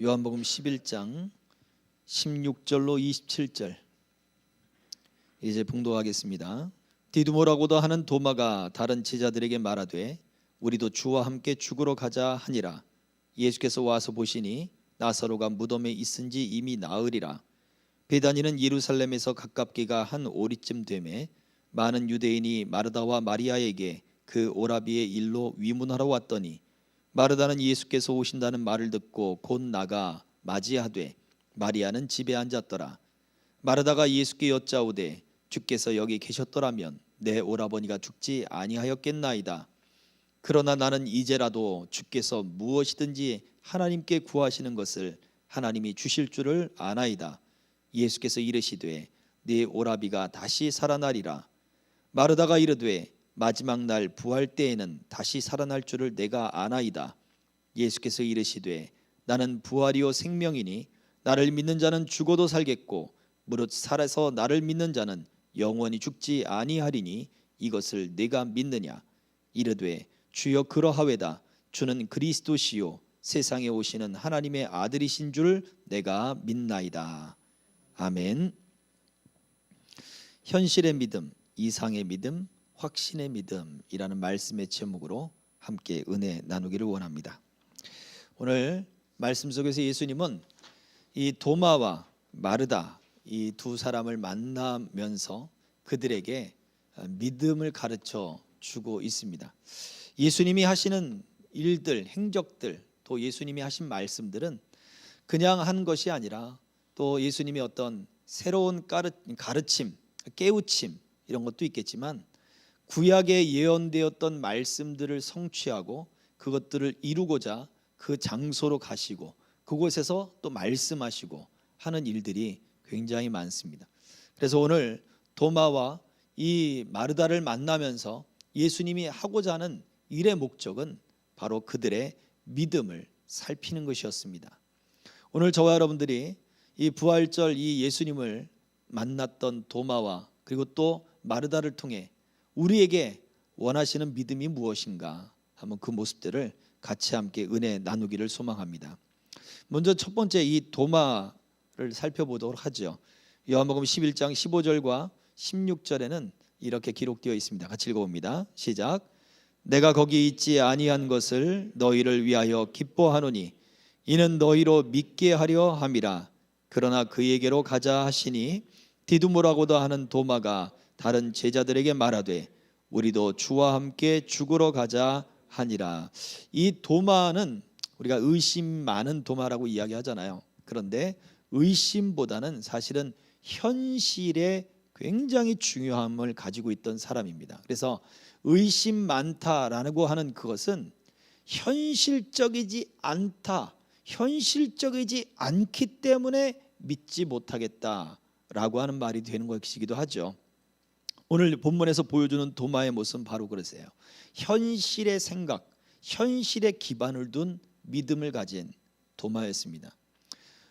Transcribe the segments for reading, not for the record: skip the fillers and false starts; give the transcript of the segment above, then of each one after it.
요한복음 11장 16절로 27절 이제 봉독하겠습니다. 디두모라고도 하는 도마가 다른 제자들에게 말하되 우리도 주와 함께 죽으러 가자 하니라. 예수께서 와서 보시니 나사로가 무덤에 있은지 이미 나으리라. 베다니는 예루살렘에서 가깝기가 한 오리쯤 되매 많은 유대인이 마르다와 마리아에게 그 오라비의 일로 위문하러 왔더니 마르다는 예수께서 오신다는 말을 듣고 곧 나가 맞이하되 마리아는 집에 앉았더라. 마르다가 예수께 여짜오되 주께서 여기 계셨더라면 내 오라버니가 죽지 아니하였겠나이다. 그러나 나는 이제라도 주께서 무엇이든지 하나님께 구하시는 것을 하나님이 주실 줄을 아나이다. 예수께서 이르시되 네 오라비가 다시 살아나리라. 마르다가 이르되 마지막 날 부활 때에는 다시 살아날 줄을 내가 아나이다. 예수께서 이르시되 나는 부활이요 생명이니 나를 믿는 자는 죽어도 살겠고 무릇 살아서 나를 믿는 자는 영원히 죽지 아니하리니 이것을 내가 믿느냐. 이르되 주여 그러하외다. 주는 그리스도시요 세상에 오시는 하나님의 아들이신 줄 내가 믿나이다. 아멘. 현실의 믿음, 이상의 믿음, 확신의 믿음이라는 말씀의 제목으로 함께 은혜 나누기를 원합니다. 오늘 말씀 속에서 예수님은 이 도마와 마르다 이 두 사람을 만나면서 그들에게 믿음을 가르쳐 주고 있습니다. 예수님이 하시는 일들, 행적들, 또 예수님이 하신 말씀들은 그냥 한 것이 아니라 또 예수님의 어떤 새로운 가르침, 깨우침 이런 것도 있겠지만 구약에 예언되었던 말씀들을 성취하고 그것들을 이루고자 그 장소로 가시고 그곳에서 또 말씀하시고 하는 일들이 굉장히 많습니다. 그래서 오늘 도마와 이 마르다를 만나면서 예수님이 하고자 하는 일의 목적은 바로 그들의 믿음을 살피는 것이었습니다. 오늘 저와 여러분들이 이 부활절 이 예수님을 만났던 도마와 그리고 또 마르다를 통해 우리에게 원하시는 믿음이 무엇인가 한번 그 모습들을 같이 함께 은혜 나누기를 소망합니다. 먼저 첫 번째 이 도마를 살펴보도록 하죠. 요한복음 11장 15절과 16절에는 이렇게 기록되어 있습니다. 같이 읽어봅니다. 시작. 내가 거기 있지 아니한 것을 너희를 위하여 기뻐하노니 이는 너희로 믿게 하려 함이라. 그러나 그에게로 가자 하시니 디두모라고도 하는 도마가 다른 제자들에게 말하되 우리도 주와 함께 죽으러 가자 하니라. 이 도마는 우리가 의심 많은 도마라고 이야기하잖아요. 그런데 의심보다는 사실은 현실에 굉장히 중요함을 가지고 있던 사람입니다. 그래서 의심 많다라고 하는 그것은 현실적이지 않다, 현실적이지 않기 때문에 믿지 못하겠다라고 하는 말이 되는 것이기도 하죠. 오늘 본문에서 보여주는 도마의 모습은 바로 그러세요. 현실의 생각, 현실에 기반을 둔 믿음을 가진 도마였습니다.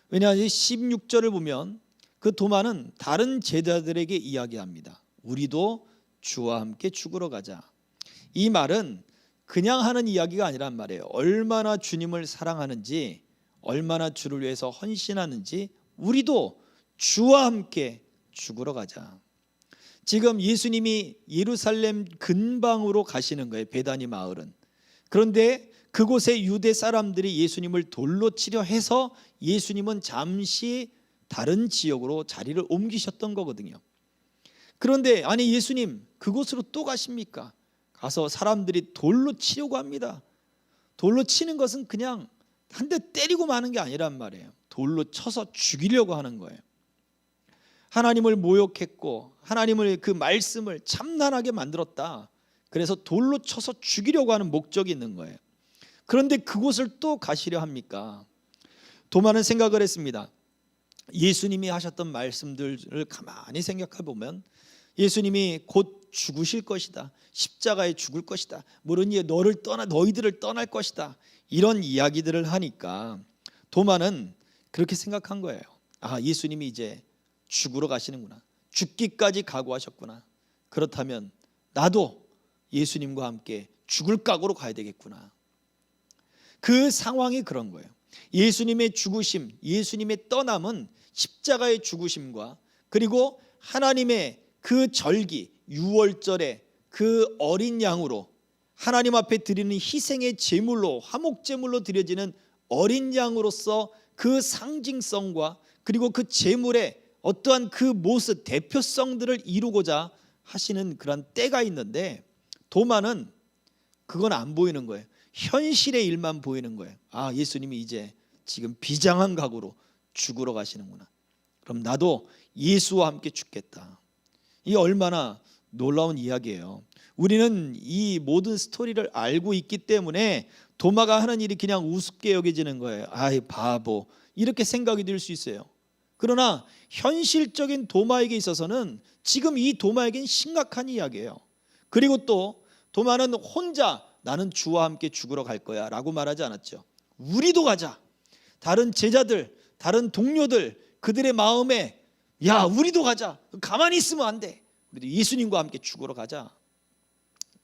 왜냐하면 16절을 보면 그 도마는 다른 제자들에게 이야기합니다. 우리도 주와 함께 죽으러 가자. 이 말은 그냥 하는 이야기가 아니란 말이에요. 얼마나 주님을 사랑하는지, 얼마나 주를 위해서 헌신하는지 우리도 주와 함께 죽으러 가자. 지금 예수님이 예루살렘 근방으로 가시는 거예요. 베다니 마을은. 그런데 그곳에 유대 사람들이 예수님을 돌로 치려 해서 예수님은 잠시 다른 지역으로 자리를 옮기셨던 거거든요. 그런데 아니 예수님 그곳으로 또 가십니까? 가서 사람들이 돌로 치려고 합니다. 돌로 치는 것은 그냥 한 대 때리고 마는 게 아니란 말이에요. 돌로 쳐서 죽이려고 하는 거예요. 하나님을 모욕했고 하나님을 그 말씀을 참난하게 만들었다. 그래서 돌로 쳐서 죽이려고 하는 목적이 있는 거예요. 그런데 그곳을 또 가시려 합니까? 도마는 생각을 했습니다. 예수님이 하셨던 말씀들을 가만히 생각해 보면 예수님이 곧 죽으실 것이다. 십자가에 죽을 것이다. 물론 너희들을 떠날 것이다. 이런 이야기들을 하니까 도마는 그렇게 생각한 거예요. 아, 예수님이 이제 죽으러 가시는구나. 죽기까지 각오하셨구나. 그렇다면 나도 예수님과 함께 죽을 각오로 가야 되겠구나. 그 상황이 그런 거예요. 예수님의 죽으심, 예수님의 떠남은 십자가의 죽으심과 그리고 하나님의 그 절기, 유월절에 그 어린 양으로 하나님 앞에 드리는 희생의 제물로, 화목제물로 드려지는 어린 양으로서 그 상징성과 그리고 그 제물의 어떠한 그 모습, 대표성들을 이루고자 하시는 그런 때가 있는데, 도마는 그건 안 보이는 거예요. 현실의 일만 보이는 거예요. 아, 예수님이 이제 지금 비장한 각오로 죽으러 가시는구나. 그럼 나도 예수와 함께 죽겠다. 이 얼마나 놀라운 이야기예요. 우리는 이 모든 스토리를 알고 있기 때문에 도마가 하는 일이 그냥 우습게 여겨지는 거예요. 아이 바보, 이렇게 생각이 들 수 있어요. 그러나 현실적인 도마에게 있어서는 지금 이 도마에겐 심각한 이야기예요. 그리고 또 도마는 혼자 나는 주와 함께 죽으러 갈 거야 라고 말하지 않았죠. 우리도 가자. 다른 제자들, 다른 동료들, 그들의 마음에 야 우리도 가자. 가만히 있으면 안 돼. 우리도 예수님과 함께 죽으러 가자.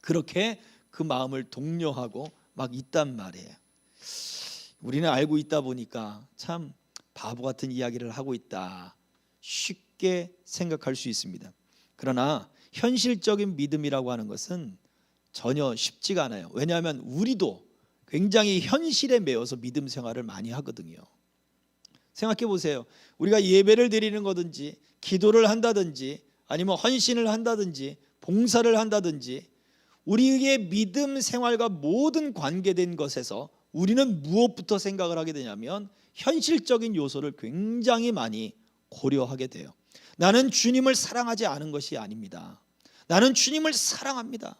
그렇게 그 마음을 독려하고 막 있단 말이에요. 우리는 알고 있다 보니까 참 바보 같은 이야기를 하고 있다, 쉽게 생각할 수 있습니다. 그러나 현실적인 믿음이라고 하는 것은 전혀 쉽지가 않아요. 왜냐하면 우리도 굉장히 현실에 매여서 믿음 생활을 많이 하거든요. 생각해 보세요. 우리가 예배를 드리는 거든지 기도를 한다든지 아니면 헌신을 한다든지 봉사를 한다든지 우리의 믿음 생활과 모든 관계된 것에서 우리는 무엇부터 생각을 하게 되냐면 현실적인 요소를 굉장히 많이 고려하게 돼요. 나는 주님을 사랑하지 않은 것이 아닙니다. 나는 주님을 사랑합니다.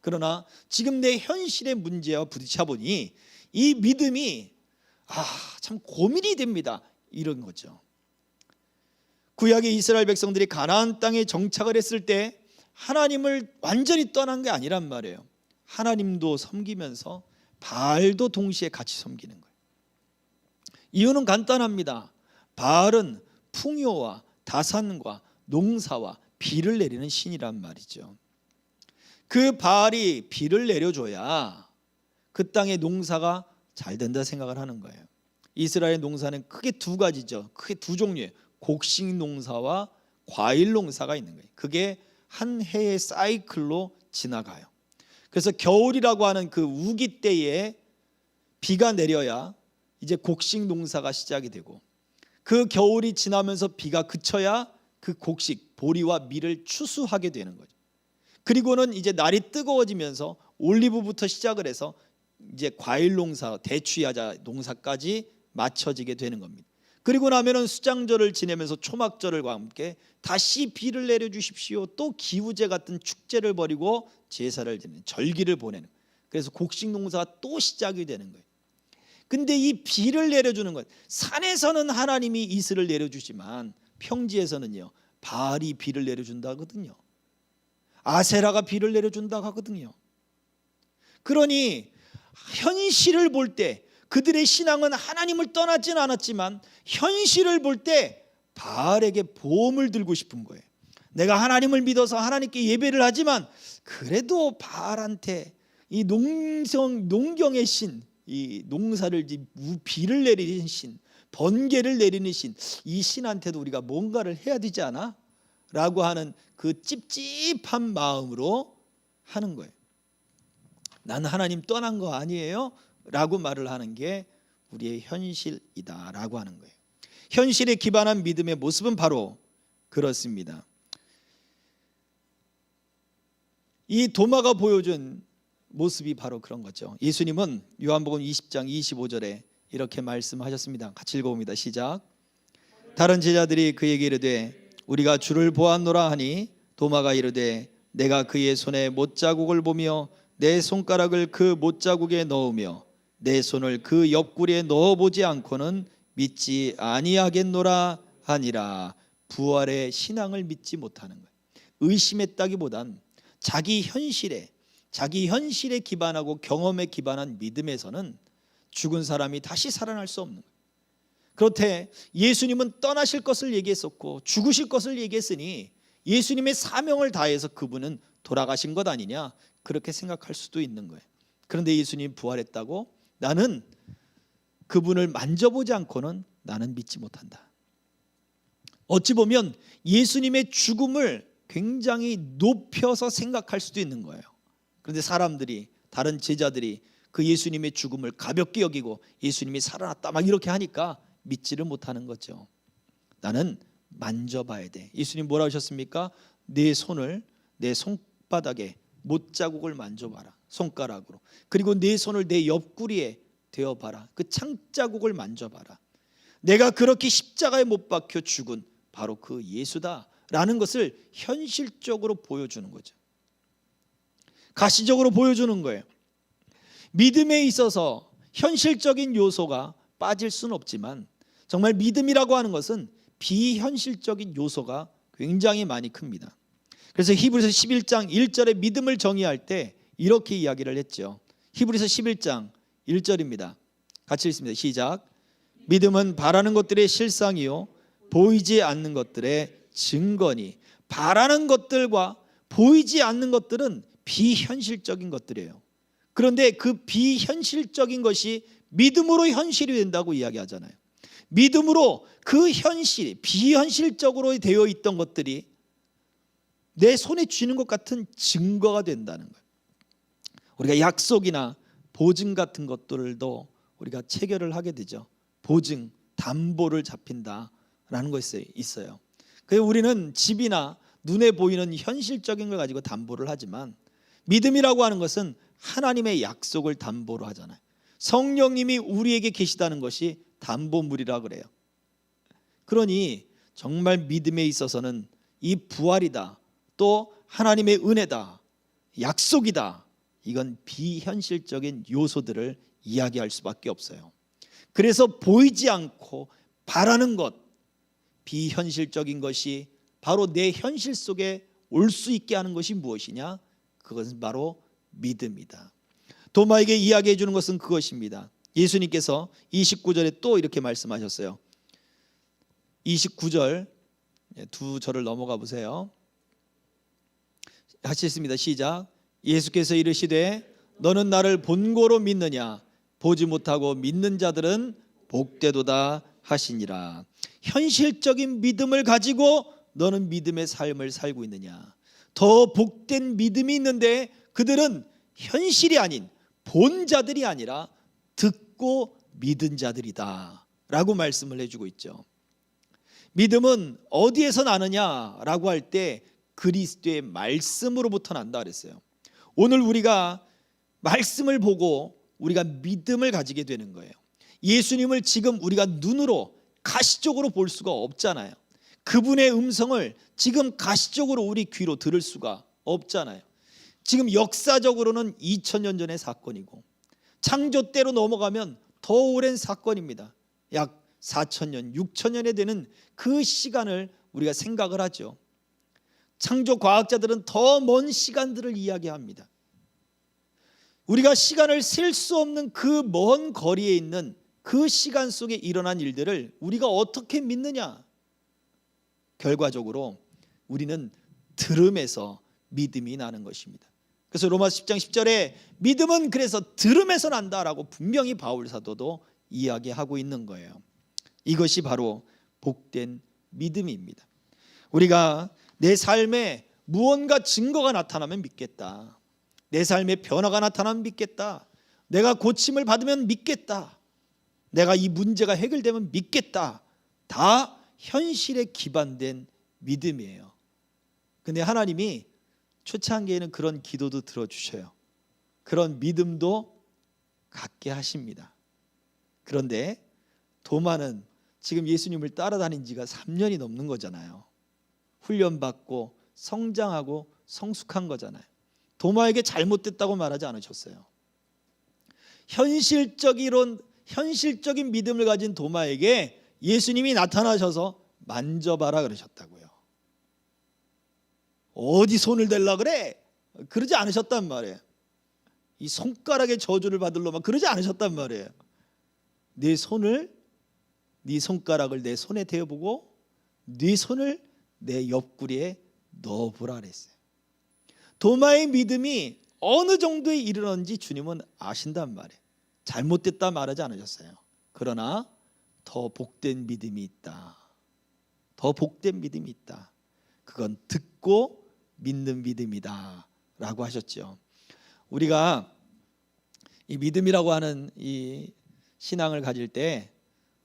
그러나 지금 내 현실의 문제와 부딪혀 보니 이 믿음이 참 고민이 됩니다. 이런 거죠. 구약의 이스라엘 백성들이 가나안 땅에 정착을 했을 때 하나님을 완전히 떠난 게 아니란 말이에요. 하나님도 섬기면서 바알도 동시에 같이 섬기는 거예요. 이유는 간단합니다. 바알은 풍요와 다산과 농사와 비를 내리는 신이란 말이죠. 그 바알이 비를 내려줘야 그 땅의 농사가 잘 된다 생각을 하는 거예요. 이스라엘 농사는 크게 두 가지죠. 크게 두 종류예요. 곡식 농사와 과일 농사가 있는 거예요. 그게 한 해의 사이클로 지나가요. 그래서 겨울이라고 하는 그 우기 때에 비가 내려야 이제 곡식 농사가 시작이 되고, 그 겨울이 지나면서 비가 그쳐야 그 곡식, 보리와 밀을 추수하게 되는 거죠. 그리고는 이제 날이 뜨거워지면서 올리브부터 시작을 해서 이제 과일 농사, 대추야자 농사까지 맞춰지게 되는 겁니다. 그리고 나면은 수장절을 지내면서 초막절과 함께 다시 비를 내려주십시오. 또 기우제 같은 축제를 벌이고 제사를 지내는 절기를 보내는 거예요. 그래서 곡식 농사가 또 시작이 되는 거예요. 근데 이 비를 내려주는 것, 산에서는 하나님이 이슬을 내려주지만 평지에서는요 바알이 비를 내려준다 하거든요. 아세라가 비를 내려준다 하거든요. 그러니 현실을 볼 때 그들의 신앙은 하나님을 떠나지는 않았지만 현실을 볼 때 바알에게 보험을 들고 싶은 거예요. 내가 하나님을 믿어서 하나님께 예배를 하지만 그래도 바알한테 이 농경의 신, 이 농사를 비를 내리는 신, 번개를 내리는 신, 이 신한테도 우리가 뭔가를 해야 되지 않아? 라고 하는 그 찝찝한 마음으로 하는 거예요. 나는 하나님 떠난 거 아니에요? 라고 말을 하는 게 우리의 현실이다 라고 하는 거예요. 현실에 기반한 믿음의 모습은 바로 그렇습니다. 이 도마가 보여준 모습이 바로 그런 거죠. 예수님은 요한복음 20장 25절에 이렇게 말씀하셨습니다. 같이 읽어봅니다. 시작. 다른 제자들이 그에게 이르되 우리가 주를 보았노라 하니 도마가 이르되 내가 그의 손에 못자국을 보며 내 손가락을 그 못자국에 넣으며 내 손을 그 옆구리에 넣어보지 않고는 믿지 아니하겠노라 하니라. 부활의 신앙을 믿지 못하는 거예요. 의심했다기보단 자기 현실에 기반하고 경험에 기반한 믿음에서는 죽은 사람이 다시 살아날 수 없는 거예요. 그렇대 예수님은 떠나실 것을 얘기했었고 죽으실 것을 얘기했으니 예수님의 사명을 다해서 그분은 돌아가신 것 아니냐, 그렇게 생각할 수도 있는 거예요. 그런데 예수님 부활했다고 나는 그분을 만져보지 않고는 나는 믿지 못한다. 어찌 보면 예수님의 죽음을 굉장히 높여서 생각할 수도 있는 거예요. 그런데 사람들이, 다른 제자들이 그 예수님의 죽음을 가볍게 여기고 예수님이 살아났다 막 이렇게 하니까 믿지를 못하는 거죠. 나는 만져봐야 돼. 예수님 뭐라 하셨습니까? 내 손을 내 손바닥에 못자국을 만져봐라, 손가락으로. 그리고 내 손을 내 옆구리에 대어봐라, 그 창자국을 만져봐라. 내가 그렇게 십자가에 못 박혀 죽은 바로 그 예수다라는 것을 현실적으로 보여주는 거죠. 가시적으로 보여주는 거예요. 믿음에 있어서 현실적인 요소가 빠질 수는 없지만 정말 믿음이라고 하는 것은 비현실적인 요소가 굉장히 많이 큽니다. 그래서 히브리서 11장 1절에 믿음을 정의할 때 이렇게 이야기를 했죠. 히브리서 11장 1절입니다. 같이 읽습니다. 시작. 믿음은 바라는 것들의 실상이요 보이지 않는 것들의 증거니. 바라는 것들과 보이지 않는 것들은 비현실적인 것들이에요. 그런데 그 비현실적인 것이 믿음으로 현실이 된다고 이야기하잖아요. 믿음으로 그 현실이 비현실적으로 되어 있던 것들이 내 손에 쥐는 것 같은 증거가 된다는 거예요. 우리가 약속이나 보증 같은 것들도 우리가 체결을 하게 되죠. 보증, 담보를 잡힌다라는 것이 있어요. 그래서 우리는 집이나 눈에 보이는 현실적인 걸 가지고 담보를 하지만 믿음이라고 하는 것은 하나님의 약속을 담보로 하잖아요. 성령님이 우리에게 계시다는 것이 담보물이라 그래요. 그러니 정말 믿음에 있어서는 이 부활이다, 또 하나님의 은혜다, 약속이다, 이건 비현실적인 요소들을 이야기할 수밖에 없어요. 그래서 보이지 않고 바라는 것, 비현실적인 것이 바로 내 현실 속에 올 수 있게 하는 것이 무엇이냐? 그것은 바로 믿음이다. 도마에게 이야기해 주는 것은 그것입니다. 예수님께서 29절에 또 이렇게 말씀하셨어요. 29절 두 절을 넘어가 보세요. 같이 읽습니다. 시작. 예수께서 이르시되 너는 나를 본고로 믿느냐? 보지 못하고 믿는 자들은 복되도다 하시니라. 현실적인 믿음을 가지고 너는 믿음의 삶을 살고 있느냐? 더 복된 믿음이 있는데 그들은 현실이 아닌 본 자들이 아니라 듣고 믿은 자들이다 라고 말씀을 해주고 있죠. 믿음은 어디에서 나느냐라고 할 때 그리스도의 말씀으로부터 난다 그랬어요. 오늘 우리가 말씀을 보고 우리가 믿음을 가지게 되는 거예요. 예수님을 지금 우리가 눈으로 가시적으로 볼 수가 없잖아요. 그분의 음성을 지금 가시적으로 우리 귀로 들을 수가 없잖아요. 지금 역사적으로는 2000년 전의 사건이고 창조 때로 넘어가면 더 오랜 사건입니다. 약 4000년, 6000년에 되는 그 시간을 우리가 생각을 하죠. 창조 과학자들은 더 먼 시간들을 이야기합니다. 우리가 시간을 셀 수 없는 그 먼 거리에 있는 그 시간 속에 일어난 일들을 우리가 어떻게 믿느냐? 결과적으로 우리는 들음에서 믿음이 나는 것입니다. 그래서 로마서 10장 10절에 믿음은 그래서 들음에서 난다라고 분명히 바울 사도도 이야기하고 있는 거예요. 이것이 바로 복된 믿음입니다. 우리가 내 삶에 무언가 증거가 나타나면 믿겠다. 내 삶에 변화가 나타나면 믿겠다. 내가 고침을 받으면 믿겠다. 내가 이 문제가 해결되면 믿겠다. 다 현실에 기반된 믿음이에요. 근데 하나님이 초창기에는 그런 기도도 들어주셔요. 그런 믿음도 갖게 하십니다. 그런데 도마는 지금 예수님을 따라다닌 지가 3년이 넘는 거잖아요. 훈련받고 성장하고 성숙한 거잖아요. 도마에게 잘못됐다고 말하지 않으셨어요. 현실적인 믿음을 가진 도마에게 예수님이 나타나셔서 만져봐라 그러셨다고요. 어디 손을 댈라 그래? 그러지 않으셨단 말이에요. 이 손가락에 저주를 받을로만 그러지 않으셨단 말이에요. 네 손가락을 내 손에 대어보고 네 손을 내 옆구리에 넣어보라 그랬어요. 도마의 믿음이 어느 정도에 이르렀는지 주님은 아신단 말이에요. 잘못됐다 말하지 않으셨어요. 그러나 더 복된 믿음이 있다. 더 복된 믿음이 있다. 그건 듣고 믿는 믿음이다 라고 하셨죠. 우리가 이 믿음이라고 하는 이 신앙을 가질 때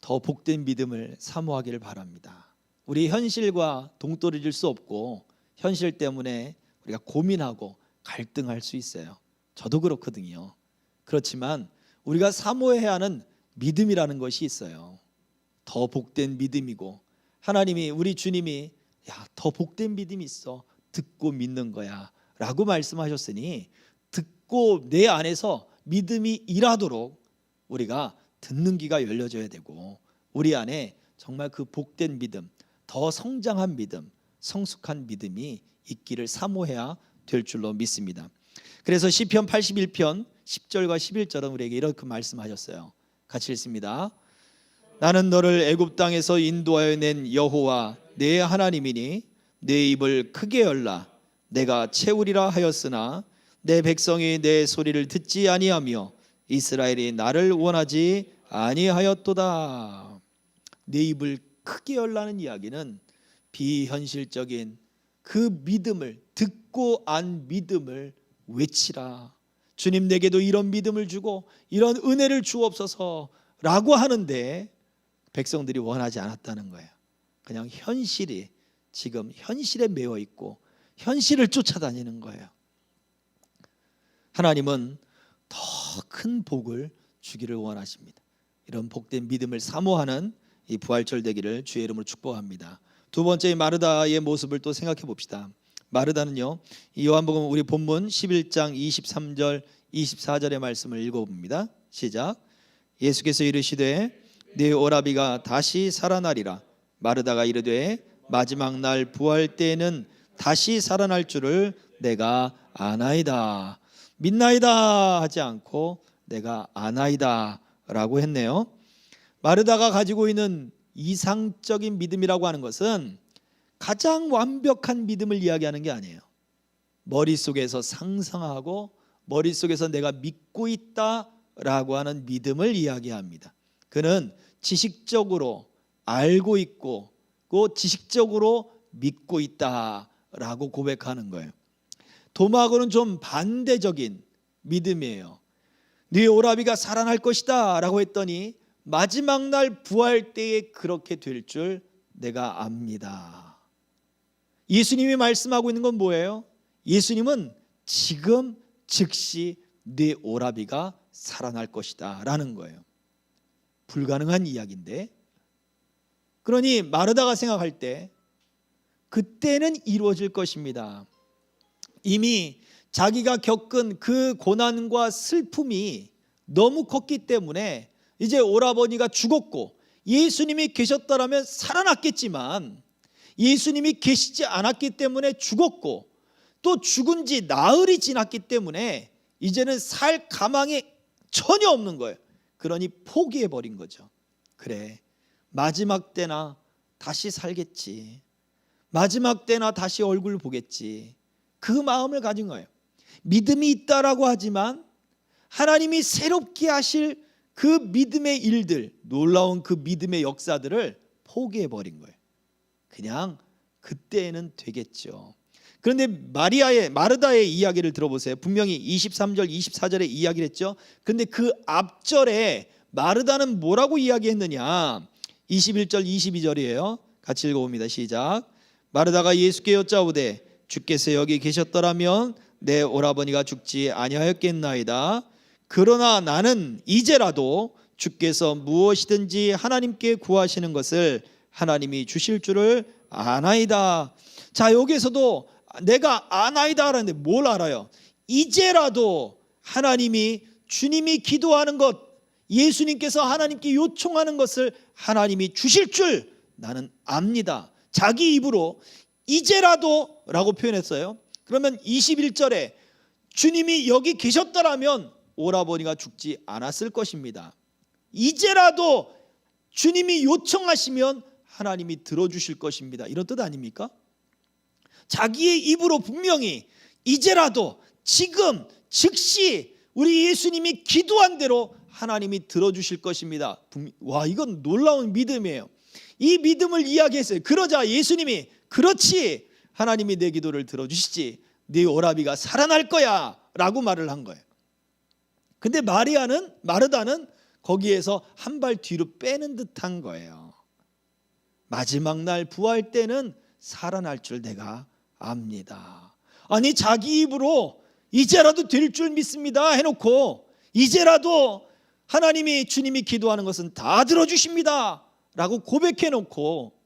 더 복된 믿음을 사모하기를 바랍니다. 우리 현실과 동떨어질 수 없고 현실 때문에 우리가 고민하고 갈등할 수 있어요. 저도 그렇거든요. 그렇지만 우리가 사모해야 하는 믿음이라는 것이 있어요. 더 복된 믿음이고, 하나님이, 우리 주님이 더 복된 믿음이 있어, 듣고 믿는 거야 라고 말씀하셨으니, 듣고 내 안에서 믿음이 일하도록 우리가 듣는 귀가 열려져야 되고, 우리 안에 정말 그 복된 믿음, 더 성장한 믿음, 성숙한 믿음이 있기를 사모해야 될 줄로 믿습니다. 그래서 시편 81편 10절과 11절은 우리에게 이렇게 말씀하셨어요. 같이 읽습니다. 나는 너를 애굽 땅에서 인도하여 낸 여호와 내 하나님이니 내 입을 크게 열라. 내가 채우리라 하였으나 내 백성이 내 소리를 듣지 아니하며 이스라엘이 나를 원하지 아니하였도다. 내 입을 크게 열라는 이야기는 비현실적인 그 믿음을, 듣고 안 믿음을 외치라. 주님, 내게도 이런 믿음을 주고 이런 은혜를 주옵소서 라고 하는데 백성들이 원하지 않았다는 거예요. 그냥 현실이, 지금 현실에 매여 있고 현실을 쫓아다니는 거예요. 하나님은 더 큰 복을 주기를 원하십니다. 이런 복된 믿음을 사모하는 이 부활절 되기를 주의 이름으로 축복합니다. 두 번째, 마르다의 모습을 또 생각해 봅시다. 마르다는요, 이 요한복음 우리 본문 11장 23절 24절의 말씀을 읽어봅니다. 시작. 예수께서 이르시되 네 오라비가 다시 살아나리라. 마르다가 이르되 마지막 날 부활 때에는 다시 살아날 줄을 내가 아나이다. 믿나이다 하지 않고 내가 아나이다 라고 했네요. 마르다가 가지고 있는 이상적인 믿음이라고 하는 것은 가장 완벽한 믿음을 이야기하는 게 아니에요. 머릿속에서 상상하고 머릿속에서 내가 믿고 있다라고 하는 믿음을 이야기합니다. 그는 지식적으로 알고 있고 그 지식적으로 믿고 있다라고 고백하는 거예요. 도마하고는 좀 반대적인 믿음이에요. 네 오라비가 살아날 것이다 라고 했더니 마지막 날 부활 때에 그렇게 될 줄 내가 압니다. 예수님이 말씀하고 있는 건 뭐예요? 예수님은 지금 즉시 네 오라비가 살아날 것이다 라는 거예요. 불가능한 이야기인데, 그러니 마르다가 생각할 때 그때는 이루어질 것입니다. 이미 자기가 겪은 그 고난과 슬픔이 너무 컸기 때문에 이제 오라버니가 죽었고 예수님이 계셨더라면 살아났겠지만 예수님이 계시지 않았기 때문에 죽었고 또 죽은 지 나흘이 지났기 때문에 이제는 살 가망이 전혀 없는 거예요. 그러니 포기해버린 거죠. 그래, 마지막 때나 다시 살겠지, 마지막 때나 다시 얼굴 보겠지, 그 마음을 가진 거예요. 믿음이 있다라고 하지만 하나님이 새롭게 하실 그 믿음의 일들, 놀라운 그 믿음의 역사들을 포기해버린 거예요. 그냥 그때는 되겠죠. 그런데 마르다의 이야기를 들어보세요. 분명히 23절 24절에 이야기를 했죠. 그런데 그 앞절에 마르다는 뭐라고 이야기했느냐, 21절 22절이에요. 같이 읽어봅니다. 시작. 마르다가 예수께 여짜오되 주께서 여기 계셨더라면 내 오라버니가 죽지 아니하였겠나이다. 그러나 나는 이제라도 주께서 무엇이든지 하나님께 구하시는 것을 하나님이 주실 줄을 아나이다. 자, 여기에서도 내가 아나이다 하는데 뭘 알아요? 이제라도 하나님이, 주님이 기도하는 것, 예수님께서 하나님께 요청하는 것을 하나님이 주실 줄 나는 압니다. 자기 입으로 이제라도 라고 표현했어요. 그러면 21절에 주님이 여기 계셨더라면 오라버니가 죽지 않았을 것입니다. 이제라도 주님이 요청하시면 하나님이 들어주실 것입니다. 이런 뜻 아닙니까? 자기의 입으로 분명히 이제라도, 지금 즉시 우리 예수님이 기도한 대로 하나님이 들어주실 것입니다. 와, 이건 놀라운 믿음이에요. 이 믿음을 이야기했어요. 그러자 예수님이 그렇지, 하나님이 내 기도를 들어주시지, 네 오라비가 살아날 거야 라고 말을 한 거예요. 근데 마르다는 거기에서 한 발 뒤로 빼는 듯한 거예요. 마지막 날 부활 때는 살아날 줄 내가 압니다. 아니, 자기 입으로 이제라도 될 줄 믿습니다 해놓고 이제라도 하나님이, 주님이 기도하는 것은 다 들어주십니다 라고 고백해놓고,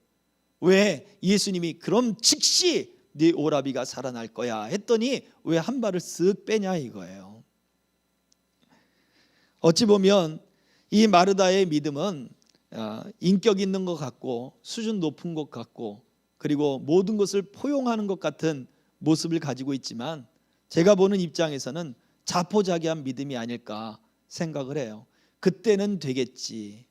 왜 예수님이 그럼 즉시 네 오라비가 살아날 거야 했더니 왜 한 발을 쓱 빼냐 이거예요. 어찌 보면 이 마르다의 믿음은 인격 있는 것 같고 수준 높은 것 같고 그리고 모든 것을 포용하는 것 같은 모습을 가지고 있지만, 제가 보는 입장에서는 자포자기한 믿음이 아닐까 생각을 해요. 그때는 되겠지.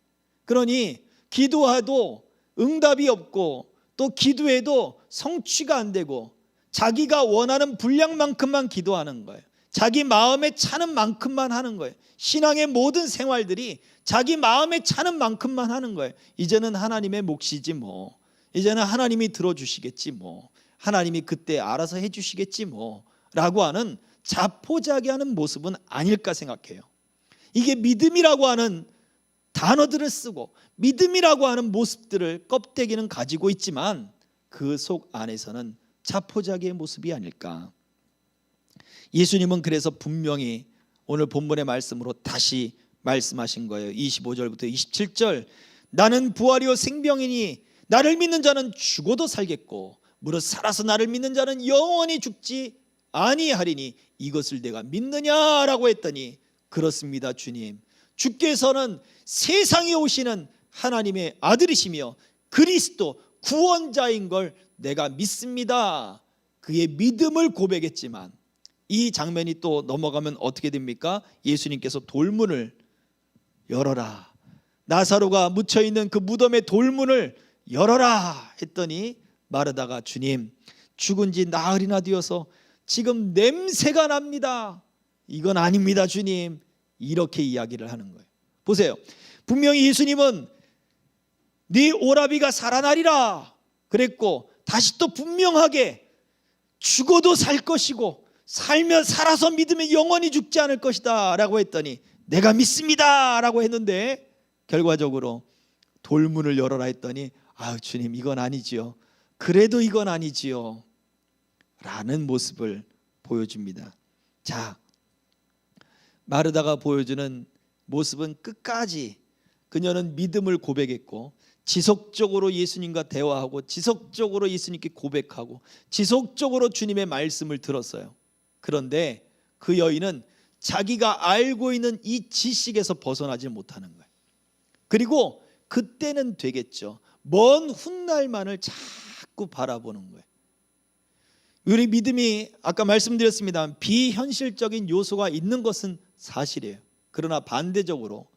그러니 기도해도 응답이 없고 또 기도해도 성취가 안 되고 자기가 원하는 분량만큼만 기도하는 거예요. 자기 마음에 차는 만큼만 하는 거예요. 신앙의 모든 생활들이 자기 마음에 차는 만큼만 하는 거예요. 이제는 하나님의 몫이지 뭐, 이제는 하나님이 들어주시겠지 뭐, 하나님이 그때 알아서 해주시겠지 뭐 라고 하는 자포자기하는 모습은 아닐까 생각해요. 이게 믿음이라고 하는 단어들을 쓰고 믿음이라고 하는 모습들을 껍데기는 가지고 있지만 그 속 안에서는 자포자기의 모습이 아닐까. 예수님은 그래서 분명히 오늘 본문의 말씀으로 다시 말씀하신 거예요. 25절부터 27절, 나는 부활이요 생명이니 나를 믿는 자는 죽어도 살겠고 무릇 살아서 나를 믿는 자는 영원히 죽지 아니하리니 이것을 내가 믿느냐라고 했더니, 그렇습니다 주님, 주께서는 세상에 오시는 하나님의 아들이시며 그리스도 구원자인 걸 내가 믿습니다. 그의 믿음을 고백했지만 이 장면이 또 넘어가면 어떻게 됩니까? 예수님께서 돌문을 열어라, 나사로가 묻혀있는 그 무덤의 돌문을 열어라 했더니 마르다가 주님, 죽은 지 나흘이나 되어서 지금 냄새가 납니다. 이건 아닙니다 주님, 이렇게 이야기를 하는 거예요. 보세요, 분명히 예수님은 네 오라비가 살아나리라 그랬고, 다시 또 분명하게 죽어도 살 것이고 살면 살아서 믿으면 영원히 죽지 않을 것이다 라고 했더니 내가 믿습니다 라고 했는데, 결과적으로 돌문을 열어라 했더니 아 주님, 이건 아니지요, 그래도 이건 아니지요 라는 모습을 보여줍니다. 자, 마르다가 보여주는 모습은 끝까지 그녀는 믿음을 고백했고 지속적으로 예수님과 대화하고 지속적으로 예수님께 고백하고 지속적으로 주님의 말씀을 들었어요. 그런데 그 여인은 자기가 알고 있는 이 지식에서 벗어나지 못하는 거예요. 그리고 그때는 되겠죠, 먼 훗날만을 자꾸 바라보는 거예요. 우리 믿음이 아까 말씀드렸습니다, 비현실적인 요소가 있는 것은 사실이에요. 그러나 반대적으로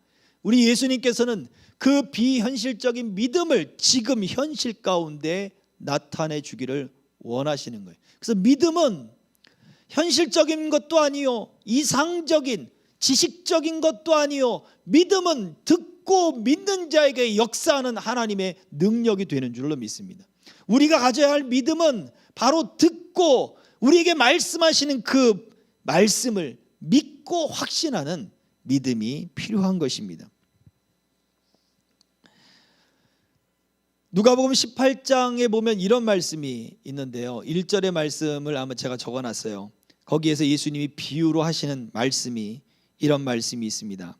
우리 예수님께서는 그 비현실적인 믿음을 지금 현실 가운데 나타내 주기를 원하시는 거예요. 그래서 믿음은 현실적인 것도 아니요, 이상적인 지식적인 것도 아니요, 믿음은 듣고 믿는 자에게 역사하는 하나님의 능력이 되는 줄로 믿습니다. 우리가 가져야 할 믿음은 바로 듣고 우리에게 말씀하시는 그 말씀을 믿고 확신하는 믿음이 필요한 것입니다. 누가복음 18장에 보면 이런 말씀이 있는데요, 1절의 말씀을 아마 제가 적어놨어요. 거기에서 예수님이 비유로 하시는 말씀이, 이런 말씀이 있습니다.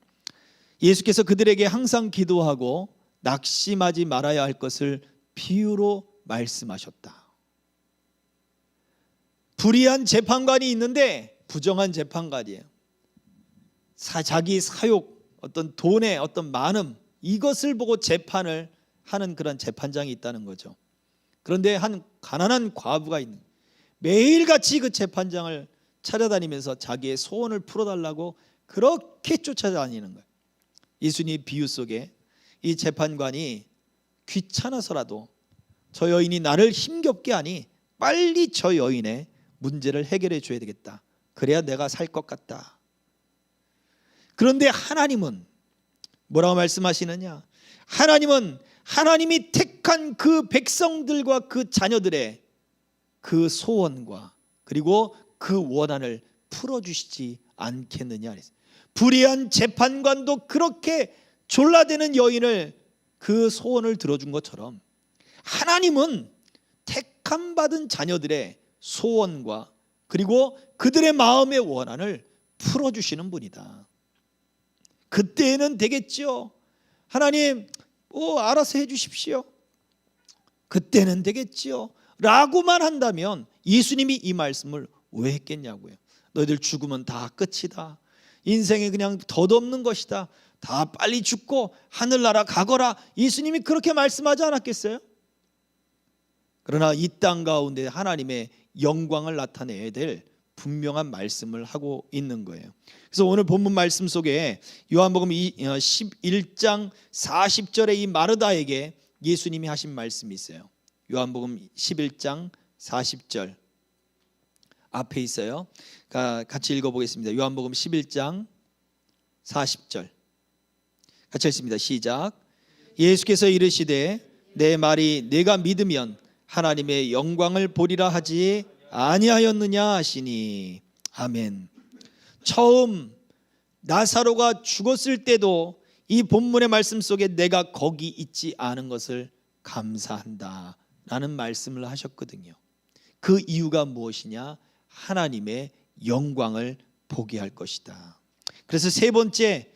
예수께서 그들에게 항상 기도하고 낙심하지 말아야 할 것을 비유로 말씀하셨다. 불의한 재판관이 있는데 부정한 재판관이에요. 자기 사욕, 어떤 돈의 어떤 많음, 이것을 보고 재판을 하는 그런 재판장이 있다는 거죠. 그런데 한 가난한 과부가 있는 거예요. 매일같이 그 재판장을 찾아다니면서 자기의 소원을 풀어달라고 그렇게 쫓아다니는 거예요. 예수님 비유 속에 이 재판관이 귀찮아서라도 저 여인이 나를 힘겹게 하니 빨리 저 여인의 문제를 해결해 줘야 되겠다, 그래야 내가 살 것 같다. 그런데 하나님은 뭐라고 말씀하시느냐? 하나님은 하나님이 택한 그 백성들과 그 자녀들의 그 소원과 그리고 그 원한을 풀어주시지 않겠느냐. 불의한 재판관도 그렇게 졸라대는 여인을 그 소원을 들어준 것처럼 하나님은 택함 받은 자녀들의 소원과 그리고 그들의 마음의 원한을 풀어주시는 분이다. 그때는 되겠죠. 하나님 알아서 해주십시오. 그때는 되겠지요 라고만 한다면 예수님이 이 말씀을 왜 했겠냐고요. 너희들 죽으면 다 끝이다. 인생에 그냥 덧없는 것이다. 다 빨리 죽고 하늘나라 가거라. 예수님이 그렇게 말씀하지 않았겠어요? 그러나 이 땅 가운데 하나님의 영광을 나타내야 될 분명한 말씀을 하고 있는 거예요. 그래서 오늘 본문 말씀 속에 요한복음 11장 40절에 이 마르다에게 예수님이 하신 말씀이 있어요. 요한복음 11장 40절 앞에 있어요. 같이 읽어보겠습니다. 요한복음 11장 40절 같이 읽습니다. 시작. 예수께서 이르시되 내 말이 내가 믿으면 하나님의 영광을 보리라 하지 아니하였느냐 하시니. 아멘. 처음 나사로가 죽었을 때도 이 본문의 말씀 속에 내가 거기 있지 않은 것을 감사한다 라는 말씀을 하셨거든요. 그 이유가 무엇이냐? 하나님의 영광을 보게 할 것이다. 그래서 세 번째,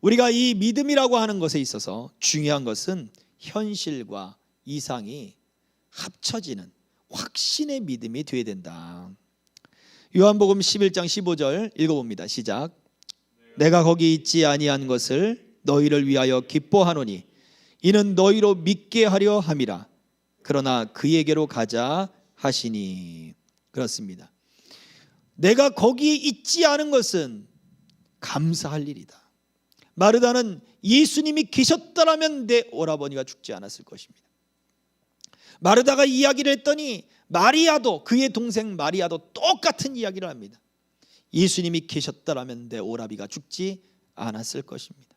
우리가 이 믿음이라고 하는 것에 있어서 중요한 것은 현실과 이상이 합쳐지는 확신의 믿음이 되어야 된다. 요한복음 11장 15절 읽어봅니다. 시작. 내가 거기 있지 아니한 것을 너희를 위하여 기뻐하노니 이는 너희로 믿게 하려 함이라. 그러나 그에게로 가자 하시니. 그렇습니다. 내가 거기 있지 않은 것은 감사할 일이다. 마르다는 예수님이 계셨더라면 내 오라버니가 죽지 않았을 것입니다. 마르다가 이야기를 했더니 마리아도, 그의 동생 마리아도 똑같은 이야기를 합니다. 예수님이 계셨더라면 내 오라비가 죽지 않았을 것입니다.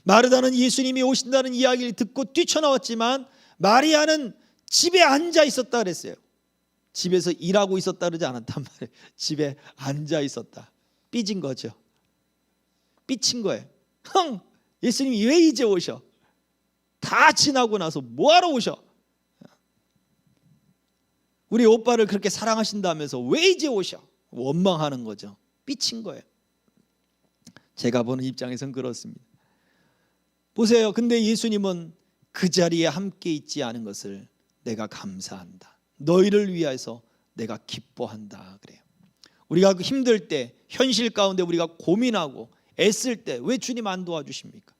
마르다는 예수님이 오신다는 이야기를 듣고 뛰쳐나왔지만 마리아는 집에 앉아 있었다 그랬어요. 집에서 일하고 있었다 그러지 않았단 말이에요. 집에 앉아 있었다. 삐진 거죠. 삐친 거예요. 예수님이 왜 이제 오셔? 다 지나고 나서 뭐하러 오셔? 우리 오빠를 그렇게 사랑하신다면서 왜 이제 오셔? 원망하는 거죠. 삐친 거예요. 제가 보는 입장에선 그렇습니다. 보세요. 근데 예수님은 그 자리에 함께 있지 않은 것을 내가 감사한다. 너희를 위해서 내가 기뻐한다 그래요. 우리가 힘들 때, 현실 가운데 우리가 고민하고 애쓸 때 왜 주님 안 도와주십니까?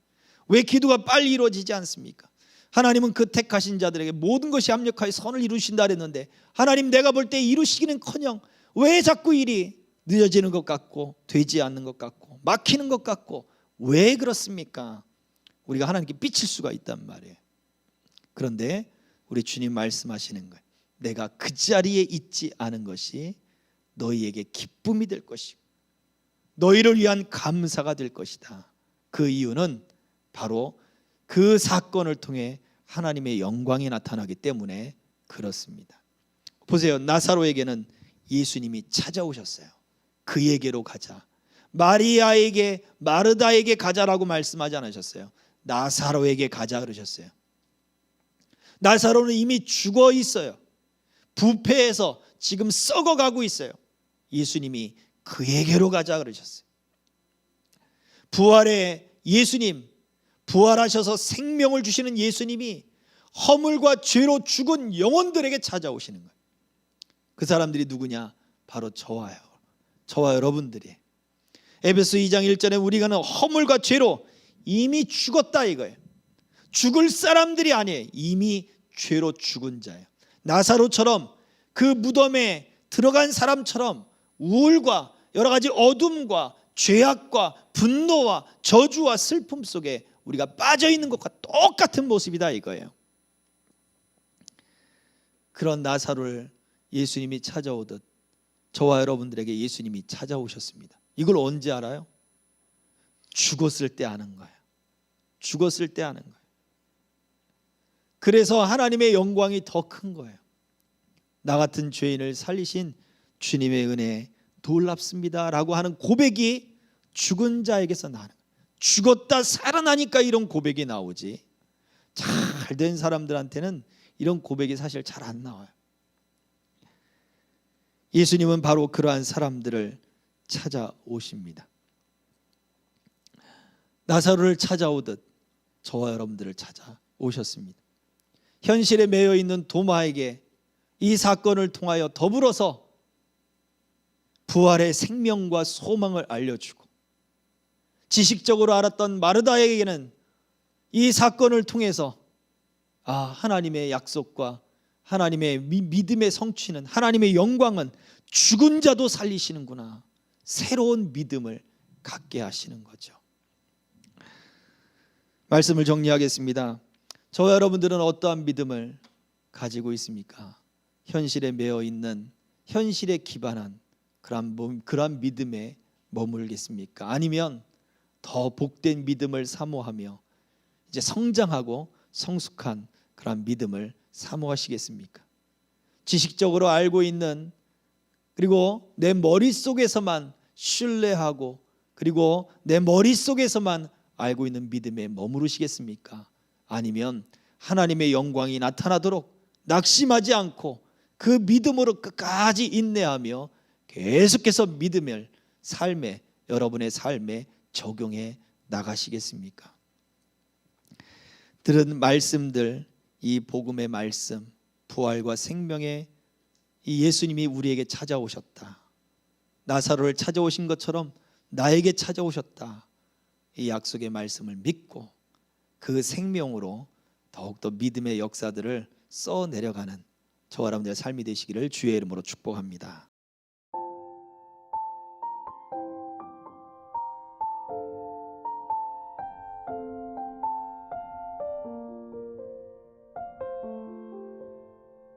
왜 기도가 빨리 이루어지지 않습니까? 하나님은 그 택하신 자들에게 모든 것이 합력하여 선을 이루신다 그랬는데 하나님, 내가 볼 때 이루시기는커녕 왜 자꾸 일이 늦어지는 것 같고 되지 않는 것 같고 막히는 것 같고 왜 그렇습니까? 우리가 하나님께 삐칠 수가 있단 말이에요. 그런데 우리 주님 말씀하시는 거예요. 내가 그 자리에 있지 않은 것이 너희에게 기쁨이 될 것이고 너희를 위한 감사가 될 것이다. 그 이유는 바로 그 사건을 통해 하나님의 영광이 나타나기 때문에 그렇습니다. 보세요. 나사로에게는 예수님이 찾아오셨어요. 그에게로 가자. 마리아에게, 마르다에게 가자라고 말씀하지 않으셨어요. 나사로에게 가자 그러셨어요. 나사로는 이미 죽어 있어요. 부패해서 지금 썩어가고 있어요. 예수님이 그에게로 가자 그러셨어요. 부활의 예수님, 부활하셔서 생명을 주시는 예수님이 허물과 죄로 죽은 영혼들에게 찾아오시는 거예요. 그 사람들이 누구냐? 바로 저와 여러분들이. 에베소 2장 1절에 우리가 허물과 죄로 이미 죽었다 이거예요. 죽을 사람들이 아니에요. 이미 죄로 죽은 자예요. 나사로처럼 그 무덤에 들어간 사람처럼 우울과 여러 가지 어둠과 죄악과 분노와 저주와 슬픔 속에 우리가 빠져 있는 것과 똑같은 모습이다 이거예요. 그런 나사로를 예수님이 찾아오듯 저와 여러분들에게 예수님이 찾아오셨습니다. 이걸 언제 알아요? 죽었을 때 아는 거예요. 죽었을 때 하는 거예요. 그래서 하나님의 영광이 더 큰 거예요. 나 같은 죄인을 살리신 주님의 은혜 놀랍습니다 라고 하는 고백이 죽은 자에게서 나는 거예요. 죽었다 살아나니까 이런 고백이 나오지, 잘 된 사람들한테는 이런 고백이 사실 잘 안 나와요. 예수님은 바로 그러한 사람들을 찾아오십니다. 나사로를 찾아오듯 저와 여러분들을 찾아오셨습니다. 현실에 매여 있는 도마에게 이 사건을 통하여 더불어서 부활의 생명과 소망을 알려주고, 지식적으로 알았던 마르다에게는 이 사건을 통해서 하나님의 약속과 하나님의 믿음의 성취는, 하나님의 영광은 죽은 자도 살리시는구나, 새로운 믿음을 갖게 하시는 거죠. 말씀을 정리하겠습니다. 저와 여러분들은 어떠한 믿음을 가지고 있습니까? 현실에 매여 있는, 현실에 기반한 그러한 믿음에 머물겠습니까? 아니면 더 복된 믿음을 사모하며 이제 성장하고 성숙한 그러한 믿음을 사모하시겠습니까? 지식적으로 알고 있는, 그리고 내 머릿속에서만 신뢰하고, 그리고 내 머릿속에서만 알고 있는 믿음에 머무르시겠습니까? 아니면 하나님의 영광이 나타나도록 낙심하지 않고 그 믿음으로 끝까지 인내하며 계속해서 믿음을 여러분의 삶에 적용해 나가시겠습니까? 들은 말씀들, 이 복음의 말씀, 부활과 생명의 이 예수님이 우리에게 찾아오셨다, 나사로를 찾아오신 것처럼 나에게 찾아오셨다, 이 약속의 말씀을 믿고 그 생명으로 더욱더 믿음의 역사들을 써내려가는 저와 여러분들의 삶이 되시기를 주의 이름으로 축복합니다.